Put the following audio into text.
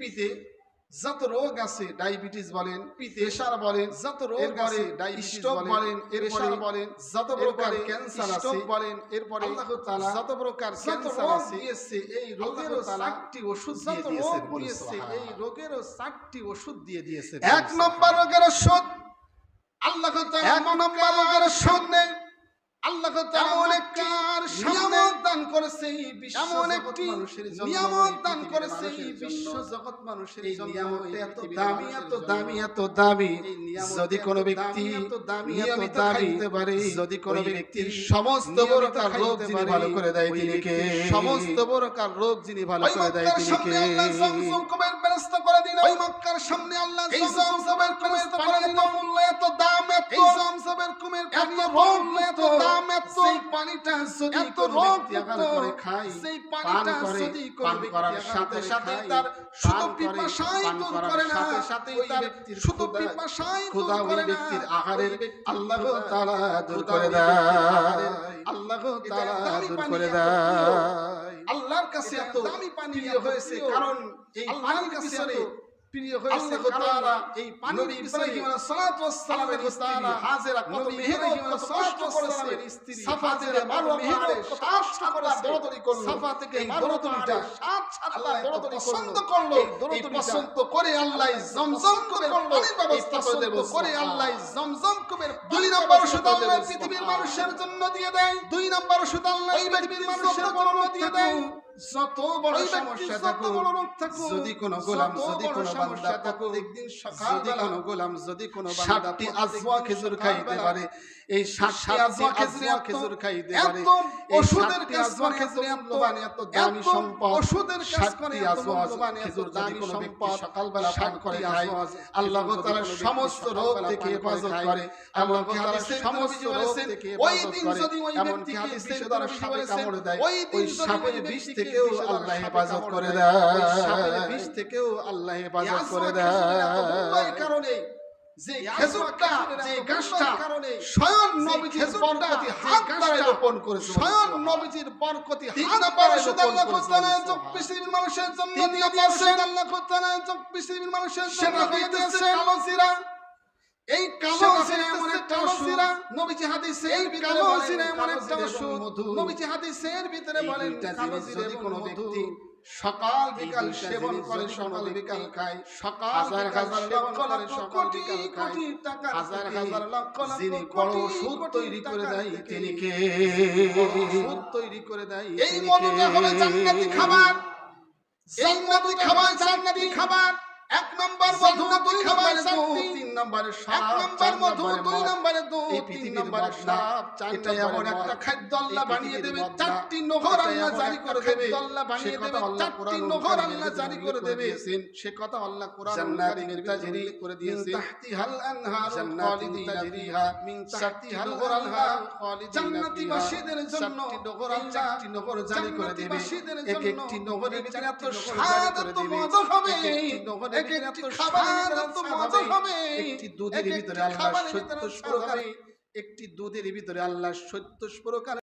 পিতে যত রোগ আছে, ডায়াবেটিস বলেন, প্রেসার বলেন, যত রোগ আছে, স্ট্রোক বলেন, প্রেসার বলেন, যত প্রকার ক্যান্সার আছে বলেন, এরপরে আল্লাহ তাআলা যত প্রকার ক্যান্সার আছে এই রোগের 4টি ওষুধ দিয়ে দিয়েছেন। এই রোগের 4টি ওষুধ দিয়ে দিয়েছেন। এক নম্বর রোগের ওষুধ আল্লাহ তাআলা, এক নম্বর রোগের ওষুধ নেই আল্লাহ তাআলা এমন একটি নিয়ামত দান করেছে, এমন একটি নিয়ামত দান করেছে বিশ্ব জগৎ মানুষের জন্য। এই নিয়ামতটা এত দামি, এত দামি, এত দামি, যদি কোনো ব্যক্তি নিয়মিত খাইতে পারে, যদি কোনো ব্যক্তির সমস্ত প্রকার রোগ যিনি ভালো করে দেয় তিনি কে? সমস্ত প্রকার রোগ যিনি ভালো করে দেয় তিনি কে? জমজম কুমের ব্যবস্থা করে দিন। ওই মক্কার সামনে আল্লাহ জমজমের কুমের করে দিন। মূল্য এত দাম, এত জমজমের কুমের এত রোগ, এত সেই পানিটা যদি কোনো ব্যক্তি আহার করে খায়, সেই পানিটা যদি কোনো ব্যক্তি সাথে সাথে তার শুধু পিপাসাই দূর করে না, সাথে তার শুধু পিপাসাই দূর করে না, ব্যক্তির আহারের আল্লাহ তাআলা দূর করে দেয়, আল্লাহ তাআলা দূর করে দেয়। আল্লাহর কাছে এত দামি পানি হয়েছে কারণ এই পানির কাছে প্রিয় হয়েছে তাআলা। এই নবী ইব্রাহিম আলাইহিস সালাতু ওয়াস সালামের স্ত্রী হাজেরা কত মেহেরত, কত কষ্ট করেছে, সাফা থেকে মারওয়া পাহাড়ে 7 বার দৌড়াদৌড়ি করলো, সাফা থেকে মারওয়া পাহাড়ে 7 বার দৌড়াদৌড়ি পছন্দ করলো। এই পছন্দ করে আল্লাহ জমজম কুমের পানির ব্যবস্থা করে আল্লাহ জমজম কুমের 2 নম্বর ওষুধ আল্লাহ পৃথিবীর মানুষের জন্য দিয়ে দেয়। 2 নম্বর ওষুধ আল্লাহ এই পৃথিবীর মানুষের জন্য দিয়ে দেয়। যত বড় সমস্যা থাকুক, যদি কোনো গোলাম, যদি কোনো বান্দা প্রত্যেকদিন সকালবেলা কোনো গোলাম যদি কোনো বান্দা 7টি আজওয়া খেজুর খাইতে পারে, এই 7টি আজওয়া খেজুর খাইতে পারে, ওষুধের কাজ করে, খেজুর মূল্যবান, এত দামি সম্পদ, ওষুধের কাজ করে, আজওয়া খেজুর যদি কোনো ব্যক্তি সকালবেলা পান করে খায়, আল্লাহ তাআলা সমস্ত রোগ থেকে হেফাজত করে। আল্লাহ তাআলা সমস্ত রোগ থেকে ওই দিন যদি ওই ব্যক্তিকে বিষধর সাপে কামড় দেয়, ওই সাপের বিষ থেকেও আল্লাহ হেফাজত করে দেয়, ওই সাপের বিষ থেকেও আল্লাহ হেফাজত করে দেয়। এই কারণে যে খেজুরটা, যে গাছটা স্বয়ং নবীজির বরকতি হাত দ্বারা রোপণ করেছে, স্বয়ং নবীজির বরকতি হাত দ্বারা আল্লাহ তাআলা পৃথিবীর মানুষের জন্য দিয়ে দিয়েছেন। আল্লাহ তাআলা পৃথিবীর মানুষের জন্য দিয়ে দিয়েছেন কালোজিরা। এই কালোজিরা এমন একটা ওষুধ, নবীজি হাদিসের ভিতরে বলেন এমন একটা ওষুধ, নবীজি হাদিসের ভিতরে বলেন কালোজিরা যদি কোনো ব্যক্তি সকাল বিকাল সেবন করে, সকাল বিকাল খায়, সকাল হাজার হাজার লক্ষ লক্ষ কোটি কোটি টাকা, হাজার হাজার লক্ষ যিনি বড় ওষুধ তৈরি করে দেয় তিনি কে? ওষুধ তৈরি করে দেয় এই মধুটা হবে জান্নাতি খাবার, এই মধু খাবার জান্নাতি খাবার। 1 নম্বর মধু, 2 নম্বর দুধ, 3 নম্বরে সাপ, 1 নম্বর মধু, 2 নম্বরে দুধ, 3 নম্বরে সাপ। এটা এমন একটা খাদ্য আল্লাহ বানিয়ে দেবে, 4টি নহর আল্লাহ জারি করে দেবে, আল্লাহ বানিয়ে দেবে, 4টি নহর আল্লাহ জারি করে দেবে। সে কথা আল্লাহ কোরআনুল কারীমের তাজরি করে দিয়েছে, তাহতিহাল আনহার খালিদিনা ফিহা মিন তাহতিহাল আনহার খালিদিনা, জান্নাতি বাসীদের জন্য 4টি নহর জারি করে দেবে। এক একটি নহরের ভিতরে এত স্বাদ, এত মজা হবে, একটি খাবার এত মজা হবে। একটি দুধের ভিতরে আল্লাহ 70 প্রকার, একটি দুধের ভিতরে আল্লাহ 70 প্রকার